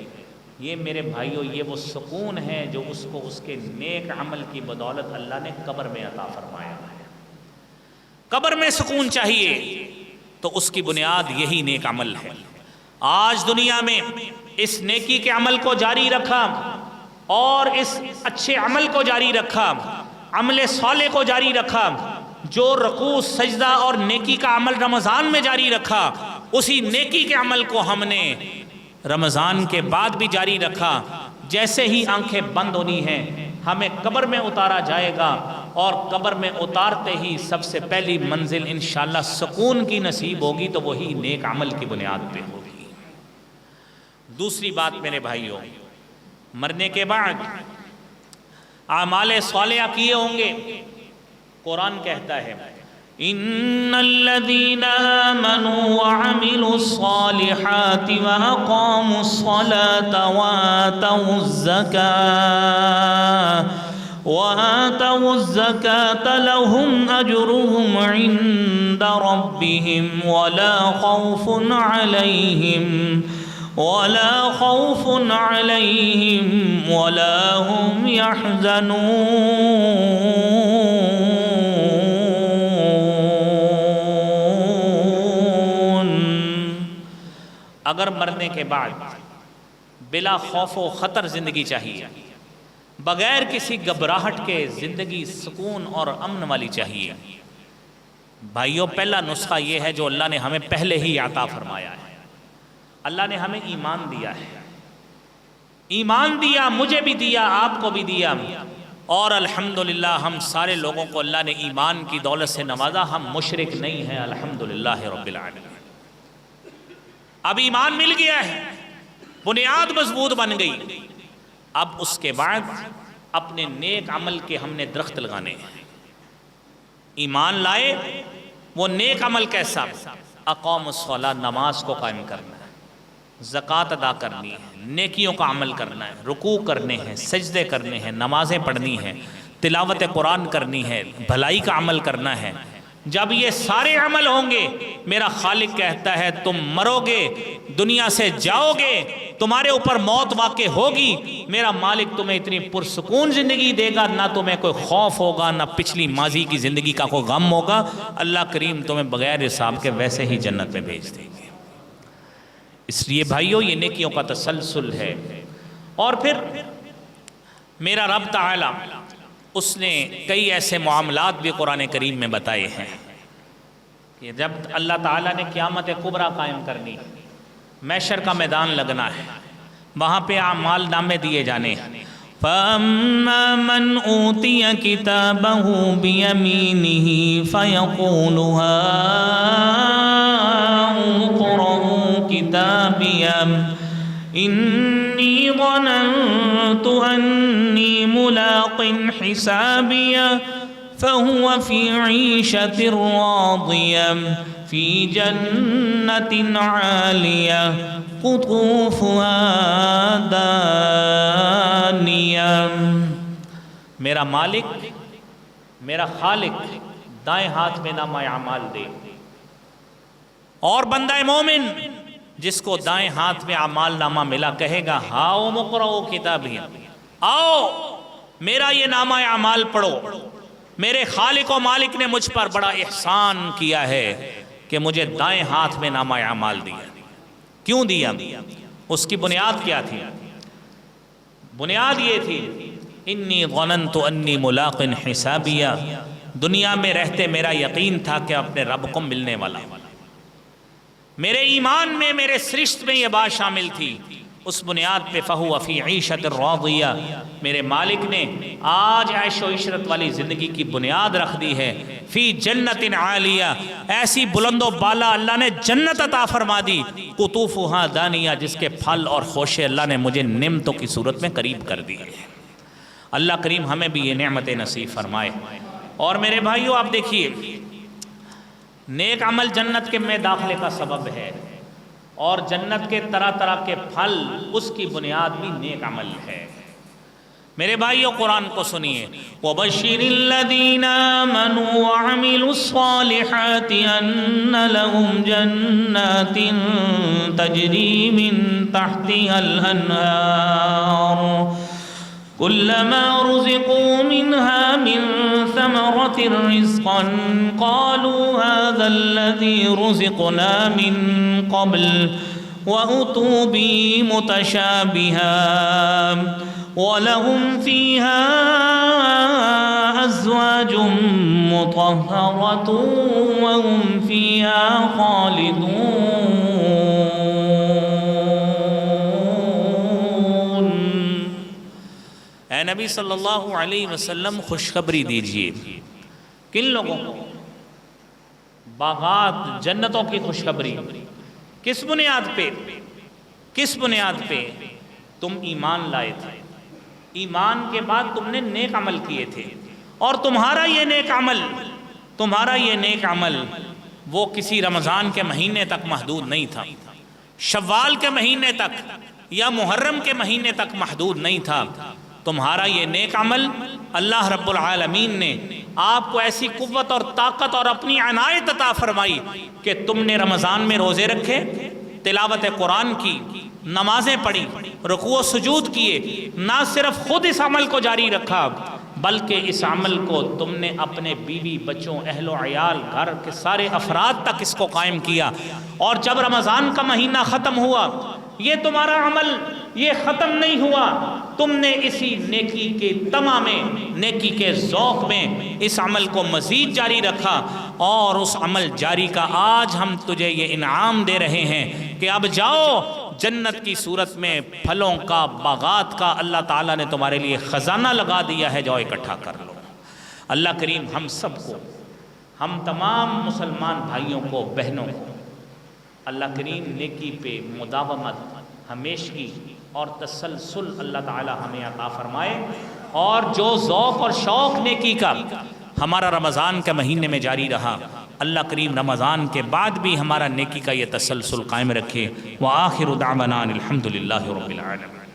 یہ میرے بھائیوں یہ وہ سکون ہے جو اس کو اس کے نیک عمل کی بدولت اللہ نے قبر میں عطا فرمایا ہے۔ قبر میں سکون چاہیے، تو اس کی بنیاد یہی نیک عمل ہے۔ آج دنیا میں اس نیکی کے عمل کو جاری رکھا اور اس اچھے عمل کو جاری رکھا، عمل صالح کو جاری رکھا، جو رکوع سجدہ اور نیکی کا عمل رمضان میں جاری رکھا، اسی نیکی کے عمل کو ہم نے رمضان کے بعد بھی جاری رکھا۔ جیسے ہی آنکھیں بند ہونی ہیں ہمیں قبر میں اتارا جائے گا، اور قبر میں اتارتے ہی سب سے پہلی منزل انشاءاللہ سکون کی نصیب ہوگی، تو وہی نیک عمل کی بنیاد پہ ہوگی۔ دوسری بات میرے بھائیوں، مرنے کے بعد اعمال صالحہ کیے ہوں گے۔ قرآن کہتا ہے ان الذين آمنوا وعملوا الصالحات واقاموا الصلاة وآتوا الزكاة لهم أجرهم عند ربهم ولا خوف عليهم ولا هم يحزنون۔ اگر مرنے کے بعد بلا خوف و خطر زندگی چاہیے، بغیر کسی گھبراہٹ کے زندگی سکون اور امن والی چاہیے، بھائیوں پہلا نسخہ یہ ہے جو اللہ نے ہمیں پہلے ہی عطا فرمایا ہے۔ اللہ نے ہمیں ایمان دیا ہے، ایمان دیا، مجھے بھی دیا، آپ کو بھی دیا، اور الحمدللہ ہم سارے لوگوں کو اللہ نے ایمان کی دولت سے نوازا، ہم مشرک نہیں ہیں، الحمدللہ رب العالمین۔ اب ایمان مل گیا ہے، بنیاد مضبوط بن گئی، اب اس کے بعد اپنے نیک عمل کے ہم نے درخت لگانے ہیں۔ ایمان لائے، وہ نیک عمل کیسا؟ اقام الصلاۃ، نماز کو قائم کرنا ہے، زکوٰۃ ادا کرنی ہے، نیکیوں کا عمل کرنا ہے، رکوع کرنے ہیں، سجدے کرنے ہیں، نمازیں پڑھنی ہیں، تلاوت قرآن کرنی ہے، بھلائی کا عمل کرنا ہے۔ جب یہ سارے عمل ہوں گے، میرا خالق کہتا ہے تم مرو گے، دنیا سے جاؤ گے، تمہارے اوپر موت واقع ہوگی، میرا مالک تمہیں اتنی پرسکون زندگی دے گا، نہ تمہیں کوئی خوف ہوگا، نہ پچھلی ماضی کی زندگی کا کوئی غم ہوگا، اللہ کریم تمہیں بغیر حساب کے ویسے ہی جنت میں بھیج دیں گے۔ اس لیے بھائیوں یہ نیکیوں کا تسلسل ہے۔ اور پھر میرا رب تعالی اس نے کئی ایسے معاملات بھی قرآن کریم میں بتائے ہیں کہ جب اللہ تعالیٰ نے قیامت کبریٰ قائم کرنی، محشر کا میدان لگنا ہے، وہاں پہ اعمال نامے دیے جانے ہیں۔ فَأَمَّا مَنْ أُوتِيَ كِتَابَهُ بِيَمِينِهِ فَيَقُولُ هَاؤُمُ اقْرَءُوا كِتَابِيَهْ إِنِّي ظَنَنْتُ أَنِّي مُلَاقٍ حِسَابِيَهْ فَهُوَ فِي عِيشَةٍ رَاضِيَةٍ فِي جَنَّةٍ عَالِيَةٍ قُطُوفُهَا دَانِيَةٌ۔ میرا مالک، میرا خالق دائیں ہاتھ میں نامہ اعمال دے، اور بندہ مومن جس کو دائیں ہاتھ میں اعمال نامہ ملا کہے گا ہاؤ اقرؤوا کتابیہ، آؤ میرا یہ نامہ اعمال پڑھو، میرے خالق و مالک نے مجھ پر بڑا احسان کیا ہے کہ مجھے دائیں ہاتھ میں نامہ اعمال دیا۔ کیوں دیا؟ اس کی بنیاد کیا تھی؟ بنیاد یہ تھی انی ظننت انی ملاق حسابیہ، دنیا میں رہتے میرا یقین تھا کہ اپنے رب کو ملنے والا، میرے ایمان میں، میرے سرشت میں یہ بات شامل تھی۔ اس بنیاد پہ فَهُوَ فِي عِيشَةٍ رَاضِيَةٍ، میرے مالک نے آج عیش و عشرت والی زندگی کی بنیاد رکھ دی ہے۔ فی جنت عالیہ، ایسی بلند و بالا اللہ نے جنت عطا فرما دی، قطوفہا دانیہ، جس کے پھل اور خوشے اللہ نے مجھے نعمتوں کی صورت میں قریب کر دی ہے۔ اللہ کریم ہمیں بھی یہ نعمت نصیب فرمائے۔ اور میرے بھائیو آپ دیکھیے، نیک عمل جنت کے میں داخلے کا سبب ہے، اور جنت کے طرح طرح کے پھل اس کی بنیاد بھی نیک عمل ہے۔ میرے بھائیو قرآن کو سنیے، وَبَشِّرِ الَّذِينَ آمَنُوا وَعَمِلُوا الصَّالِحَاتِ أَنَّ لَهُمْ جَنَّاتٍ تَجْرِي مِن تَحْتِهَا الْأَنْهَارُ كلما رزقوا منها من ثمرة رزقا قالوا هذا الذي رزقنا من قبل وأتوا به متشابها ولهم فيها أزواج مطهرة وهم فيها خالدون۔ اے نبی صلی اللہ علیہ وسلم خوشخبری دیجئے، کن لوگوں کو؟ باغات جنتوں کی خوشخبری۔ کس بنیاد پہ؟ کس بنیاد پہ؟ تم ایمان لائے تھے، ایمان کے بعد تم نے نیک عمل کیے تھے، اور تمہارا یہ نیک عمل وہ کسی رمضان کے مہینے تک محدود نہیں تھا، شوال کے مہینے تک یا محرم کے مہینے تک محدود نہیں تھا۔ تمہارا یہ نیک عمل اللہ رب العالمین نے آپ کو ایسی قوت اور طاقت اور اپنی عنایت عطا فرمائی کہ تم نے رمضان میں روزے رکھے، تلاوت قرآن کی، نمازیں پڑھی، رکوع و سجود کیے، نہ صرف خود اس عمل کو جاری رکھا بلکہ اس عمل کو تم نے اپنے بیوی بچوں، اہل و عیال، گھر کے سارے افراد تک اس کو قائم کیا۔ اور جب رمضان کا مہینہ ختم ہوا، یہ تمہارا عمل یہ ختم نہیں ہوا، تم نے اسی نیکی کے تمام نیکی کے ذوق میں اس عمل کو مزید جاری رکھا، اور اس عمل جاری کا آج ہم تجھے یہ انعام دے رہے ہیں کہ اب جاؤ، جنت کی صورت میں پھلوں کا، باغات کا اللہ تعالیٰ نے تمہارے لیے خزانہ لگا دیا ہے، جاؤ اکٹھا کر لو۔ اللہ کریم ہم سب کو، ہم تمام مسلمان بھائیوں کو، بہنوں کو اللہ کریم نیکی پہ مداومت، ہمیشگی اور تسلسل اللہ تعالی ہمیں عطا فرمائے، اور جو ذوق اور شوق نیکی کا ہمارا رمضان کے مہینے میں جاری رہا، اللہ کریم رمضان کے بعد بھی ہمارا نیکی کا یہ تسلسل قائم رکھے۔ وآخر دعوانا الحمدللہ رب العالمین۔